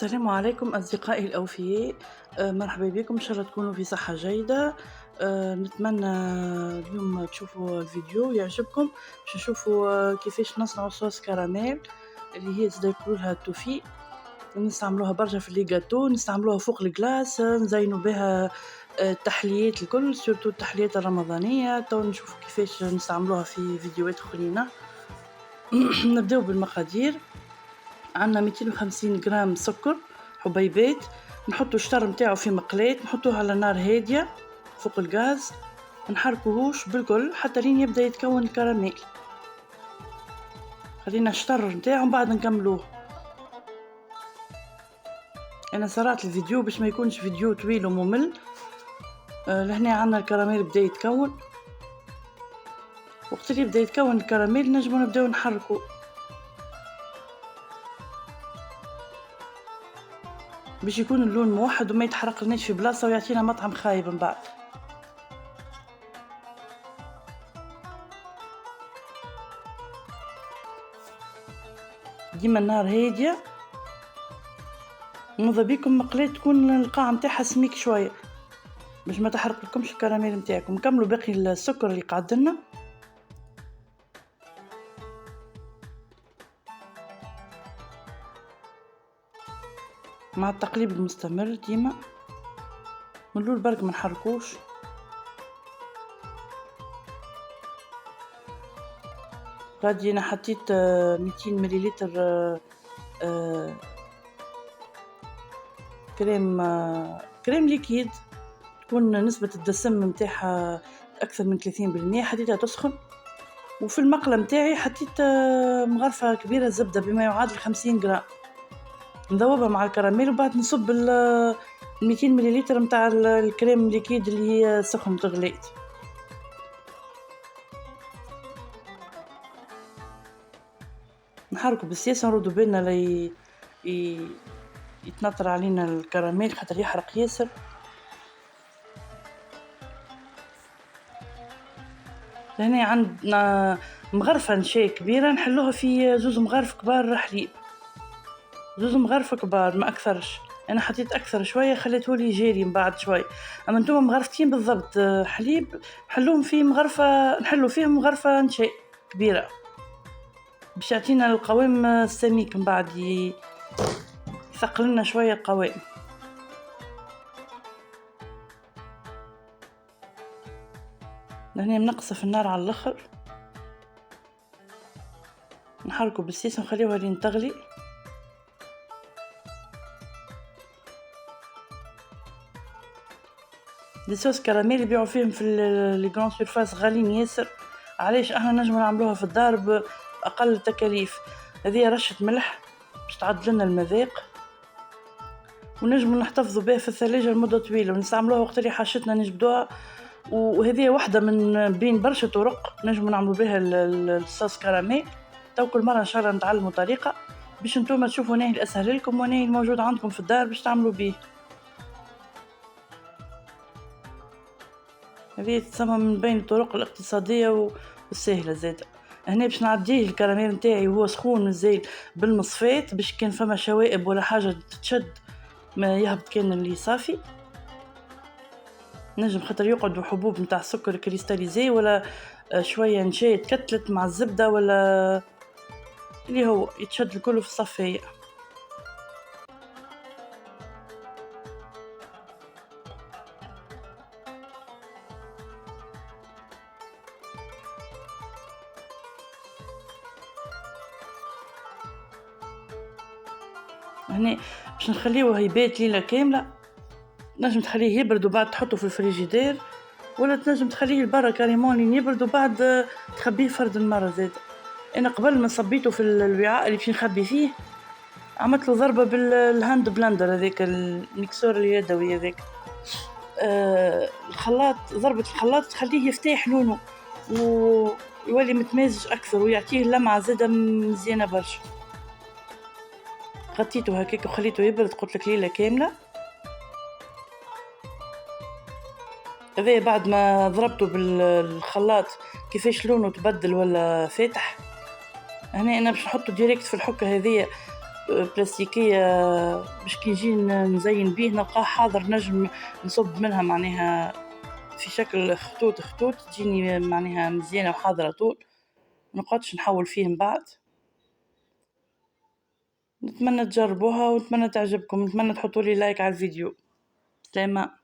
السلام عليكم أصدقائي الأوفياء. مرحبا بكم، إن شاء الله تكونوا في صحة جيدة. نتمنى اليوم تشوفوا الفيديو يعجبكم. باش نشوفوا كيفاش نصنعوا صوص كراميل اللي هي زادا يقولوا لها التوفي. نستعملوها برشا في لي جاتو، نستعملوها فوق الكلاص، نزينوا بها التحليات الكل، سورتو التحليات الرمضانية. تو نشوفوا كيفاش نستعملوها في فيديوهات أخرين. نبداو بالمقادير. عندنا 250 غرام سكر حبيبات، نحطو الشطر نتاعو في مقلاة، نحطوه على نار هادية فوق الغاز، نحركوهوش بالكل حتى لين يبدا يتكون الكراميل. خلينا الشطر نتاعو من بعد نكملوه. انا سرعت الفيديو باش ما يكونش فيديو طويل وممل. لهنا عندنا الكراميل بدا يتكون. وقت اللي يبدا يتكون الكراميل نجمو نبداو نحركو باش يكون اللون موحد وما يتحرق لناش في بلاصه ويعطينا مطعم خايب من بعد. ديما النار هاديه، نوضا بيكم مقلاة تكون القاع نتاعها سميك شويه باش ما تحرق لكمش الكراميل نتاعكم. نكملوا باقي السكر اللي قعد لنا. مع التقليب المستمر ديما من الاول برك ما نحركوش. غادي انا حطيت 200 مليلتر كريم ليكيد، تكون نسبة الدسم نتاعها أكثر من 30%. حطيتها تسخن، وفي المقلة نتاعي حطيت مغرفة كبيرة زبدة بما يعادل 50 غرام، نذوبها مع الكراميل وبعد نصب 200 مليلتر نتاع الكريم ليكيد اللي هي سخن تغليت. نحركو بالسياسة، نردو بالنا لي يتنطر علينا الكراميل خاطر يحرق ياسر. هنا عندنا مغرفة نشاي كبيرة نحلوها في 2 مغارف كبار حليب، 2 مغارف كبار ما أكثرش. أنا حطيت أكثر شوية خليتهولي جاري من بعد شوي. أما نتوما مغرفتين بالضبط حليب نحلوهم في مغرفة، نحلو فيهم مغرفة نشاي كبيرة باش يعطينا القوام السميك من بعد يثقلنا شوية القوام. هنا منقصة في النار على الاخر، نحركو بالسيس ونخليوها لين تغلي. لي صوص كراميل يبيعوا فيهم في لي غران سيرفاس غاليين ياسر. علاش احنا نجمو نعملوها في الدار باقل التكاليف. هذه رشة ملح باش تعدل لنا المذاق، ونجمو نحتفظوا بها في الثلاجة لمدة طويلة ونستعملوها وقت اللي حاجتنا نجبدوها. وهذه واحدة من بين برشا طرق نجمو نعملوا بها الصوص كراميل. تو كل مرة ان شاء الله نتعلموا طريقة باش نتوما تشوفوا ناهي الاسهل لكم وناهي الموجود عندكم في الدار باش تعملوا بيه. هذه تسمى من بين الطرق الاقتصادية والسهلة زادة. هنا باش نعديه الكراميل نتاعي وهو سخون مازال بالمصفات باش كان فما شوائب ولا حاجة تتشد ما يهبط كان اللي صافي. نجم خاطر يقعدوا حبوب نتاع السكر كريستاليزي ولا شوية نشاي تكتلت مع الزبدة ولا اللي هو يتشد الكل في الصفاية. هنا باش نخليوه يبات ليلة كاملة. نجم تخليه يبرد وبعد تحطه في الفريجيدير، ولا تنجم تخليه لبرا كاريمون لين يبرد وبعد تخبيه فرد المرة زاد. انا قبل ما صبيته في الوعاء اللي باش نخبي فيه عملت له ضربة بالهاند بلندر، هذاك الميكسور اليدوي هذاك. الخلاط، ضربة الخلاط تخليه يفتح لونه ويولي متمازج أكثر ويعطيه لمعة زادة مزيانة برشا. غطيته هكاك وخليته يبرد قلت لك ليلة كاملة. هذا بعد ما ضربته بالخلاط كيفاش لونه تبدل ولا فاتح. هنا أنا باش نحطه ديريكت في الحكة هذية بلاستيكية باش كي نجي نزين بيه نلقاه حاضر، نجم نصب منها معناها في شكل خطوط خطوط تجيني معناها مزيانة وحاضرة طول، منقعدش نحول فيه من بعد. نتمنى تجربوها ونتمنى تعجبكم، نتمنى تحطولي لايك على الفيديو. سلامة.